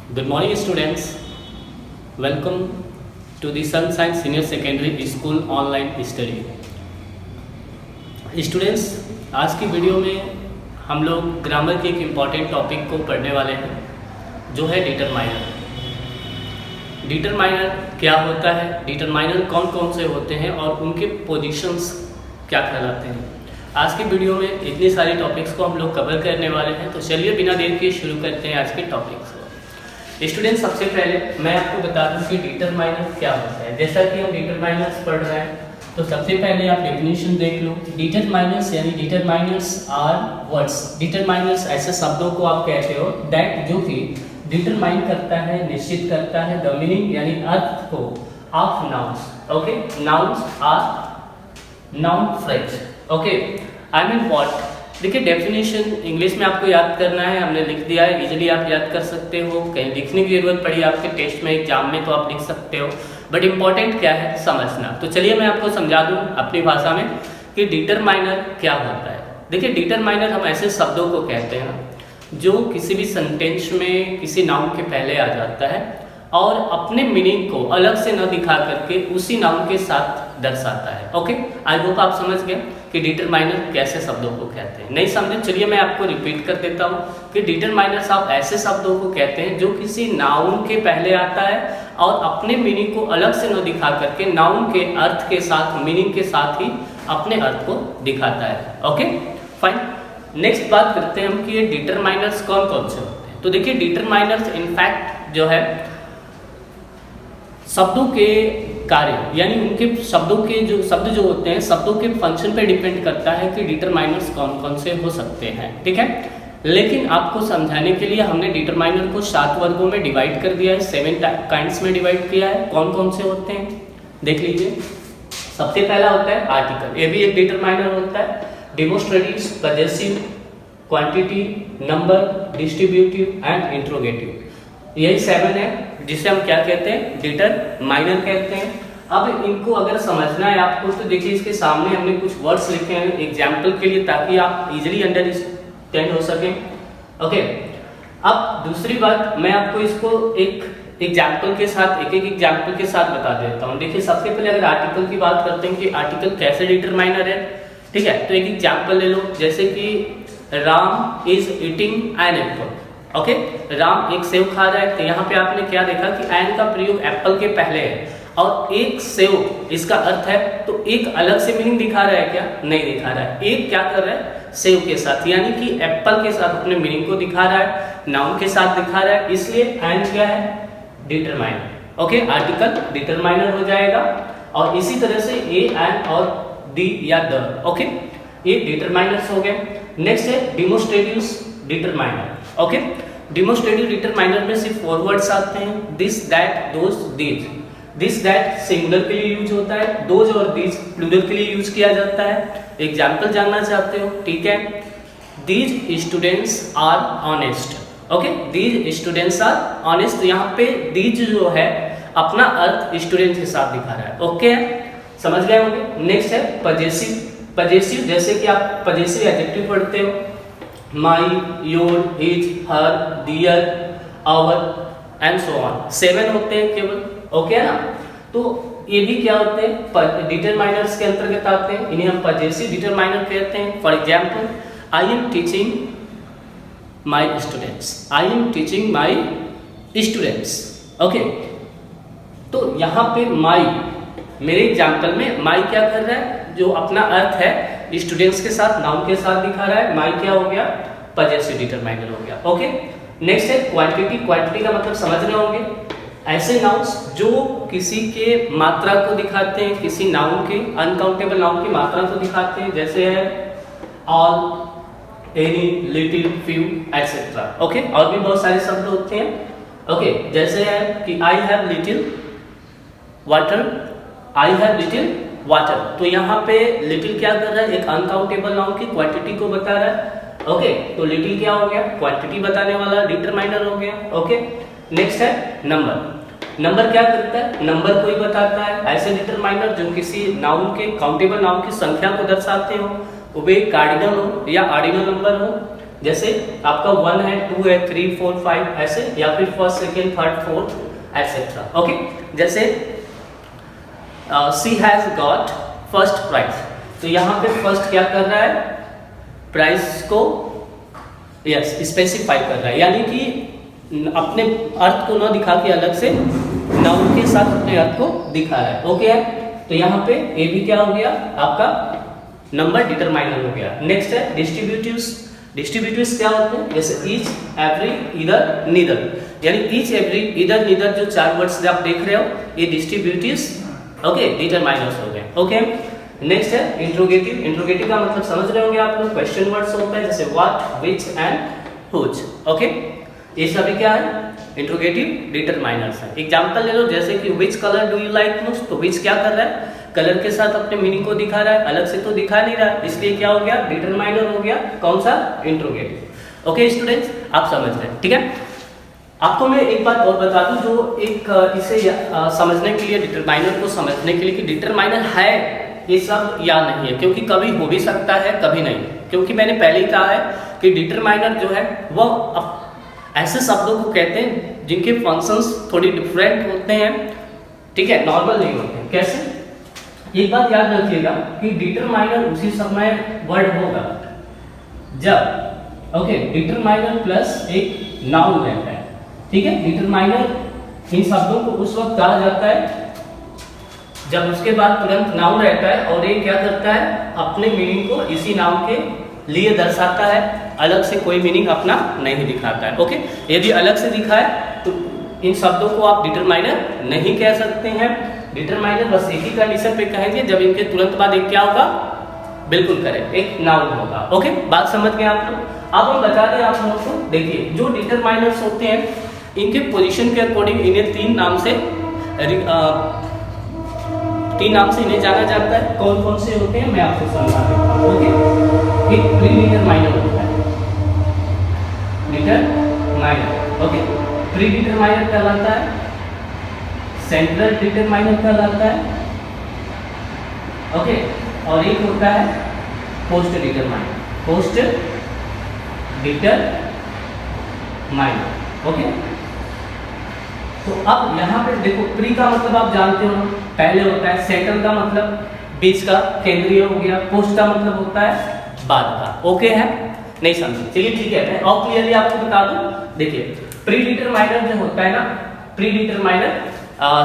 Good morning, students. Welcome to the Sunshine Senior Secondary School online study. Students, आज की video में हम लोग ग्रामर के एक इम्पॉर्टेंट टॉपिक को पढ़ने वाले हैं, जो है डिटरमाइनर। डिटरमाइनर क्या होता है, डिटरमाइनर कौन कौन से होते हैं और उनके पोजीशंस क्या कहलाते हैं। आज की वीडियो में इतनी सारी टॉपिक्स को हम लोग कवर करने वाले हैं, तो चलिए बिना देर के शुरू करते हैं आज के टॉपिक्स को। स्टूडेंट, सबसे पहले मैं आपको बता दूं कि डिटरमाइनर क्या होता है। जैसा कि हम डिटरमाइनर्स पढ़ रहे हैं, तो सबसे पहले आप डेफिनेशन देख लो। डिटरमाइनर्स यानी डिटरमाइनर्स आर वर्ड्स। डिटरमाइनर्स ऐसे शब्दों को आप कहते हो दैट जो कि डिटरमाइन करता है, निश्चित करता है द मीनिंग यानी अर्थ को of nouns. Okay, nouns or noun phrase. Okay, I mean what. देखिए, डेफिनेशन इंग्लिश में आपको याद करना है, हमने लिख दिया है, इजीली आप याद कर सकते हो। कहीं लिखने की जरूरत पड़ी आपके टेस्ट में, एग्जाम में, तो आप लिख सकते हो, बट इंपॉर्टेंट क्या है समझना। तो चलिए मैं आपको समझा दूं अपनी भाषा में कि डिटरमाइनर क्या होता है। देखिए, डिटरमाइनर हम ऐसे शब्दों को कहते हैं जो किसी भी सेंटेंस में किसी नाउन के पहले आ जाता है और अपने मीनिंग को अलग से न दिखा करके उसी नाउन के साथ दर्शाता है। ओके, आई होप आप समझ गए कि डिटरमाइनर कैसे शब्दों को कहते हैं। नहीं समझे, चलिए मैं आपको रिपीट कर देता हूँ कि डिटरमाइनर्स आप ऐसे शब्दों को कहते हैं जो किसी नाउन के पहले आता है और अपने मीनिंग को अलग से न दिखा करके नाउन के अर्थ के साथ, मीनिंग के साथ ही अपने अर्थ को दिखाता है। Okay, fine. नेक्स्ट बात करते हैं हम कि ये डिटरमाइनर्स कौन कौन से होते हैं। तो देखिए, डिटरमाइनर्स इनफैक्ट जो है शब्दों के कार्य यानी उनके शब्दों के जो शब्द जो होते हैं, शब्दों के फंक्शन पे डिपेंड करता है कि डिटरमाइनर्स कौन कौन से हो सकते हैं। ठीक है, लेकिन आपको समझाने के लिए हमने डिटरमाइनर को 7 वर्गों में डिवाइड कर दिया है, 7 काइंड्स में डिवाइड किया है। कौन कौन से होते हैं देख लीजिए। सबसे पहला होता है आर्टिकल, ये भी एक डिटरमाइनर होता है। Demonstrative, possessive, quantity, number, distributive and interrogative, यही 7 है जिसे हम क्या कहते हैं, डिटरमाइनर कहते हैं। अब इनको अगर समझना है आपको, तो देखिए इसके सामने हमने कुछ वर्ड्स लिखे हैं एग्जाम्पल के लिए, ताकि आप इजीली अंडरस्टैंड हो सके। ओके, अब दूसरी बात, मैं आपको इसको एक एग्जाम्पल के साथ, एक एग्जाम्पल के साथ बता देता हूँ। देखिए, सबसे पहले अगर आर्टिकल की बात करते हैं कि आर्टिकल कैसे डिटरमाइनर है, ठीक है, तो एक एग्जाम्पल ले लो, जैसे कि Ram is eating an apple. Okay, Ram एक सेव खा रहा है, तो यहाँ पे आपने क्या देखा कि एन का प्रयोग एप्पल के पहले है और एक सेव इसका अर्थ है, तो एक अलग से मीनिंग दिखा रहा है क्या, नहीं दिखा रहा है। एक क्या कर रहा है, सेव के साथ यानी कि एप्पल के साथ अपने मीनिंग को दिखा रहा है, नाउन के साथ दिखा रहा है, इसलिए एन क्या है, डिटरमाइनर। ओके, आर्टिकल डिटरमाइनर हो जाएगा। और इसी तरह से ए, एन और दी या द, ओके, ये डिटरमाइनर्स हो गए। नेक्स्ट है demonstrative determiner. Okay, demonstrative determiner में सिर्फ 4 वर्ड्स आते हैं, this, that, those, these. This, that singular के लिए यूज होता है, दोज और दीज प्लूरल के लिए यूज किया जाता है। एग्जाम्पल जानना चाहते हो, ठीक है, these students are honest. Okay, these students are honest, यहाँ पे दीज जो है अपना अर्थ स्टूडेंट के साथ दिखा रहा है। ओके, समझ गए होंगे। नेक्स्ट है पजेसिव। पजेसिव, जैसे कि आप पजेसिव एडजेक्टिव पढ़ते हो, my, your, his, her, their, our and so on. 7 होते हैं केवल। ओके है ना, तो ये भी क्या होते हैं, डिटरमाइनर्स के अंतर्गत आते हैं, इन्हें हम पजेसिव डिटरमाइनर कहते हैं। For example, I am teaching my students, I am teaching my students. Okay, तो यहाँ पे माई, मेरे एग्जाम्पल में माई क्या कर रहा है, जो अपना अर्थ है स्टूडेंट्स के साथ, नाउन के साथ दिखा रहा है, माई क्या हो गया, पजेसिव डिटरमाइनर हो गया। ओके, नेक्स्ट है क्वांटिटी। क्वांटिटी का मतलब समझ रहे होंगे, ऐसे नाउन्स जो किसी के मात्रा को दिखाते हैं, किसी नाउन के, अनकाउंटेबल नाउन की मात्रा को दिखाते हैं, जैसे है all, any, little, few etcetera. Okay, और भी बहुत सारे शब्द होते हैं। ओके, जैसे है कि I have little water, I have little water, तो यहाँ पे लिटिल क्या कर रहा है, एक अनकाउंटेबल नाउन की क्वांटिटी को बता रहा है। ओके, तो लिटिल क्या हो गया, क्वांटिटी बताने वाला डिटरमाइनर हो गया। ओके, नेक्स्ट है नंबर। नंबर क्या करता है, नंबर को ही बताता है। ऐसे डिटरमाइनर जो किसी नाउन के, काउंटेबल नाउन की संख्या को दर्शाते हो, वो भी कार्डिनल हो या ऑर्डिनल नंबर हो, जैसे आपका 1 है, 2 है, 3, 4, 5 ऐसे, या फिर first, second, third, fourth etcetera. Okay, जैसे she has got first prize, तो यहाँ पे फर्स्ट क्या कर रहा है, प्राइस को यस स्पेसिफाई कर रहा है, यानी कि अपने अर्थ को न दिखा के अलग से नाउन के साथ अपने अर्थ को दिखा रहा है। ओके है, तो यहाँ पे ए भी क्या हो गया, आपका नंबर डिटरमाइनर हो गया। नेक्स्ट है डिस्ट्रीब्यूटिव्स। डिस्ट्रीब्यूटिव्स क्या होते हैं, जैसे ईच, एवरी, इधर, नीदर, यानी ईच, एवरी, इधर, नीदर जो 4 वर्ड्स आप देख रहे हो ये डिस्ट्रीब्यूटिव्स ओके डिटरमाइनर्स हो गए। ओके, नेक्स्ट है इंट्रोगेटिव। इंट्रोगेटिव का मतलब समझ रहे होंगे आप लोग, क्वेश्चन वर्ड्स होता है जैसे what, which and whose. Okay, ये सभी क्या है, इंट्रोगेटिव डिटरमाइनर्स है। एग्जांपल ले लो, जैसे कि which colour do you like most, तो विच क्या कर रहा है, कलर के साथ अपने मीनिंग को दिखा रहा है, अलग से तो दिखा नहीं रहा, इसलिए क्या हो गया, डिटरमाइनर हो गया, कौन सा, इंट्रोगेटिव। ओके स्टूडेंट्स, आप समझ रहे हैं, ठीक है। आपको मैं एक बात और बता दूं, जो एक इसे समझने के लिए, डिटरमाइनर को समझने के लिए कि डिटरमाइनर है ये सब या नहीं है, क्योंकि कभी हो भी सकता है कभी नहीं, क्योंकि मैंने पहले ही कहा है कि डिटरमाइनर जो है वो ऐसे शब्दों को कहते हैं जिनके फंक्शंस थोड़ी डिफरेंट होते हैं, ठीक है, नॉर्मल नहीं होते हैं। कैसे, एक बात याद रखिएगा कि डिटरमाइनर उसी समय वर्ड होगा जब ओके डिटरमाइनर प्लस एक नाउन रहता है, ठीक है। डिटरमाइनर इन शब्दों को उस वक्त कहा जाता है जब उसके बाद तुरंत नाउन रहता है और ये क्या करता है, अपने मीनिंग को इसी नाउन के लिए दर्शाता है, अलग से कोई मीनिंग अपना नहीं दिखाता है। ओके, यदि अलग से दिखाए तो इन शब्दों को आप डिटरमाइनर नहीं कह सकते हैं। डिटरमाइनर बस एक ही कंडीशन पे कहेंगे, जब इनके तुरंत बाद एक क्या होगा, बिल्कुल करेक्ट, एक नाउन होगा। ओके, बात समझ गए आप लोग। अब हम बता दें आप लोगों को, देखिए जो डिटरमाइनर्स होते हैं इनके पोजीशन के अकॉर्डिंग इन्हें तीन नाम से इन्हें जाना जाता है। कौन कौन से होते हैं मैं आपको समझा देता हूँ। ओके, एक प्री डिटरमाइनर होता है, डिटरमाइनर, ओके, प्री डिटरमाइनर कहलाता है, सेंट्रल डिटरमाइनर कहलाता है, ओके, और एक होता है post determiner, post determiner, okay. तो अब यहाँ पे देखो, प्री का मतलब आप जानते हो पहले होता है, सेंट्रल का मतलब बीच का, केंद्रीय हो गया, पोस्ट का मतलब होता है बाद का। ओके है, नहीं समझे, चलिए ठीक है, मैं और क्लियरली आपको बता दूं। देखिए प्री डिटरमाइनर जो होता है ना, प्री डिटरमाइनर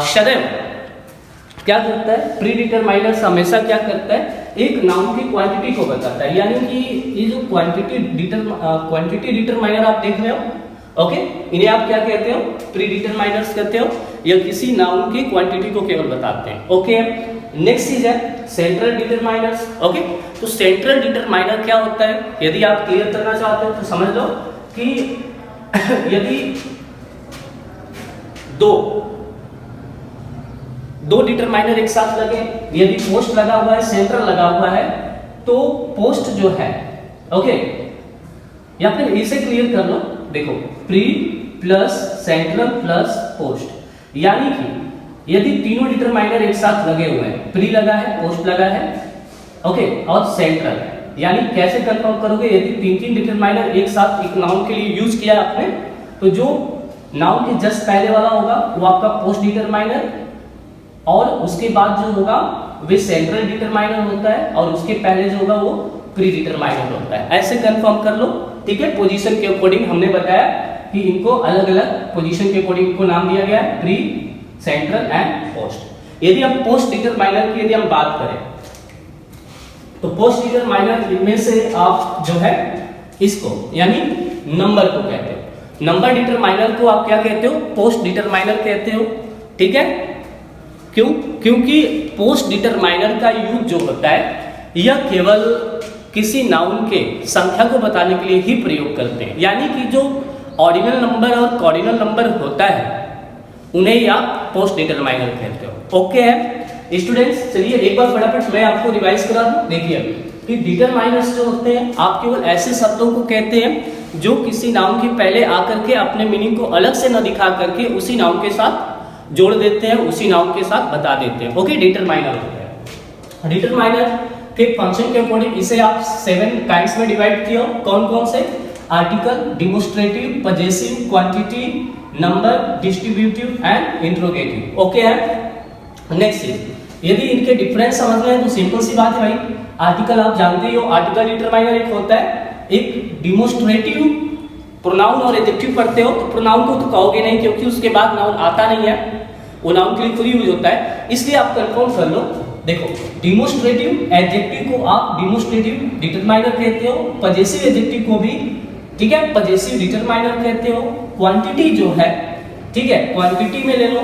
सदैव क्या करता है, प्री डिटरमाइनर हमेशा क्या करता है, एक नाउन की क्वांटिटी को बताता है, यानी कि ये जो क्वांटिटी डिटरमाइनर आप देख रहे हो, ओके, इन्हें आप क्या कहते हो, प्री डिटरमाइनर्स कहते हो, या किसी नाउन की क्वांटिटी को केवल बताते हैं। ओके, नेक्स्ट चीज है सेंट्रल डिटरमाइनर्स। ओके, तो सेंट्रल डिटरमाइनर क्या होता है, यदि आप क्लियर करना चाहते हो तो समझ लो कि यदि दो डिटरमाइनर एक साथ लगे, यदि पोस्ट लगा हुआ है, सेंट्रल लगा हुआ है, तो पोस्ट जो है, ओके, या फिर इसे क्लियर कर लो, देखो pre plus central plus post, यानी कि यदि तीनों डिटरमाइनर एक साथ लगे हुए हैं, प्री लगा है, पोस्ट लगा है, ओके, और सेंट्रल, यानी कैसे कंफर्म करोगे, यदि तीन डिटरमाइनर एक साथ एक नाउन के लिए यूज किया आपने, तो जो नाउन के जस्ट पहले वाला होगा वो आपका पोस्ट डिटरमाइनर, और उसके बाद जो होगा वे सेंट्रल डिटरमाइनर होता है, और उसके पहले जो होगा वो प्री डिटरमाइनर होता है। ऐसे कंफर्म कर लो, ठीक है। पोजीशन के अकॉर्डिंग हमने बताया कि इनको अलग अलग पोजीशन के अकॉर्डिंग इनको नाम दिया गया है, प्री, सेंट्रल एंड पोस्ट। यदि हम पोस्ट डिटरमाइनर की यदि हम बात करें, तो पोस्ट डिटरमाइनर इनमें से आप जो है इसको यानी नंबर को कहते हो, नंबर डिटरमाइनर को आप क्या कहते हो, पोस्ट डिटरमाइनर कहते हो, ठीक है। क्यों? क्योंकि पोस्ट डिटरमाइनर का यूज जो होता है यह केवल किसी नाउन के संख्या को बताने के लिए ही प्रयोग करते हैं, यानी कि जो ऑर्डिनल नंबर और कॉर्डिनल नंबर होता है उन्हें ही आप पोस्ट डिटरमाइनर कहते हो। ओके है स्टूडेंट्स, चलिए एक बार फटाफट मैं आपको रिवाइज करा दूं। देखिए कि डिटरमाइनर्स जो होते हैं आप केवल ऐसे शब्दों को कहते हैं जो किसी नाउन के पहले आकर के अपने मीनिंग को अलग से न दिखा करके उसी नाउन के साथ जोड़ देते हैं, उसी नाउन के साथ बता देते हैं। ओके, डिटरमाइनर होता है। डिटरमाइनर के फंक्शन के अकॉर्डिंग इसे आप 7 काइंड्स में डिवाइड किया, कौन कौन से, article, demonstrative, possessive, quantity, number, distributive and interrogative. Okay है। नेक्स्ट चीज, यदि इनके डिफरेंस समझना है तो सिंपल सी बात है भाई, आर्टिकल आप जानते ही हो, आर्टिकल डिटरमाइनर एक होता है, एक डिमोस्ट्रेटिव। प्रोनाउन और एडजेक्टिव पढ़ते हो तो प्रोनाउन को तो कहोगे नहीं क्योंकि उसके बाद नाउन आता नहीं है, वो नाउन के लिए फ्री यूज होता है, इसलिए आप कंफर्म कर लो। देखो, डिमोस्ट्रेटिव एडजेक्टिव को आप डिमोस्ट्रेटिव डिटरमाइनर कहते हो, पजेसिव एडजेक्टिव को भी, ठीक है, पजेसिव डिटरमाइनर कहते हो। क्वांटिटी जो है, ठीक है, क्वांटिटी में ले लो,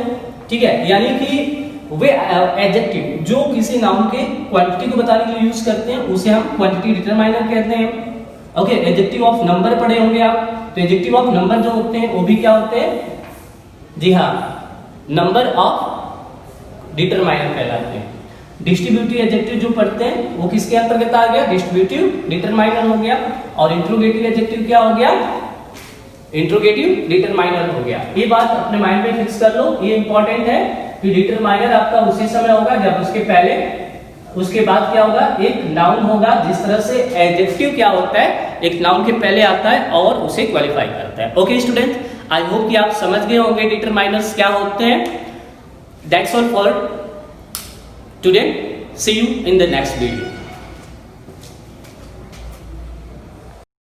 ठीक है, यानी कि वे एडजेक्टिव जो किसी नाउन के क्वांटिटी को बताने के लिए यूज करते हैं उसे हम क्वांटिटी डिटरमाइनर कहते हैं। ओके, एडजेक्टिव ऑफ नंबर पढ़े होंगे आप, तो एडजेक्टिव ऑफ नंबर जो होते हैं वो भी क्या होते हैं, जी हाँ, नंबर ऑफ डिटरमाइनर कहलाते हैं। डिस्ट्रीब्यूटिव एडजेक्टिव जो पढ़ते हैं वो किसके अंतर्गत आ गया, डिस्ट्रीब्यूटिव डिटरमाइनर हो गया। और इंट्रोगेटिव एडजेक्टिव क्या हो गया, इंट्रोगेटिव डिटरमाइनर हो गया। ये बात अपने माइंड में फिक्स कर लो, ये इंपॉर्टेंट है कि डिटरमाइनर आपका उसी समय होगा जब उसके पहले, उसके बाद क्या होगा, एक नाउन होगा। जिस तरह से एडजेक्टिव क्या होता है, एक नाउन के पहले आता है और उसे क्वालिफाई करता है। ओके स्टूडेंट, आई होप कि आप समझ गए होंगे डिटरमाइनर्स क्या होते हैं। That's all for today, see you in the next video.